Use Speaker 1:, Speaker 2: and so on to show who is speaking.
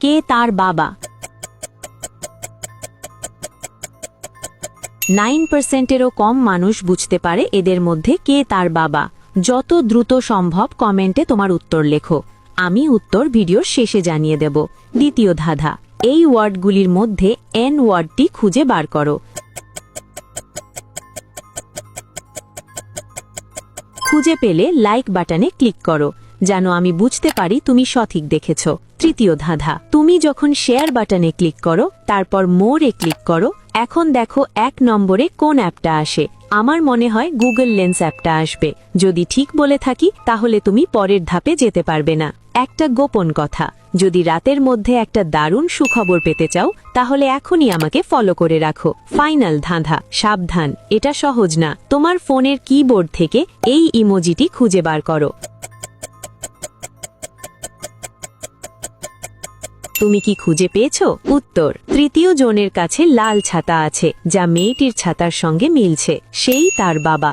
Speaker 1: কে তার বাবা? 9%-এরও কম মানুষ বুঝতে পারে এদের মধ্যে কে তার বাবা। যত দ্রুত সম্ভব কমেন্টে তোমার উত্তর লেখো। আমি উত্তর ভিডিওর শেষে জানিয়ে দেব। দ্বিতীয় ধাঁধা, এই ওয়ার্ডগুলির মধ্যে এন ওয়ার্ডটি খুঁজে বার করো। খুঁজে পেলে লাইক বাটনে ক্লিক করো, যেন আমি বুঝতে পারি তুমি সঠিক দেখেছ। তৃতীয় ধাঁধা, তুমি যখন শেয়ার বাটনে ক্লিক করো তারপর মোরে ক্লিক করো, এখন দেখো 1 নম্বরে কোন অ্যাপটা আসে। আমার মনে হয় গুগল লেন্স অ্যাপটা আসবে। যদি ঠিক বলে থাকি তাহলে তুমি পরের ধাপে যেতে পারবে না। একটা গোপন কথা, যদি রাতের মধ্যে একটা দারুণ সুখবর পেতে চাও তাহলে এখনই আমাকে ফলো করে রাখো। ফাইনাল ধাঁধা, সাবধান, এটা সহজ না। তোমার ফোনের কিবোর্ড থেকে এই ইমোজিটি খুঁজে বার করো। তুমি কি খুঁজে পেয়েছো? উত্তর, তৃতীয় জনের কাছে লাল ছাতা আছে, যা মেয়েটির ছাতার সঙ্গে মিলছে। সেই তার বাবা।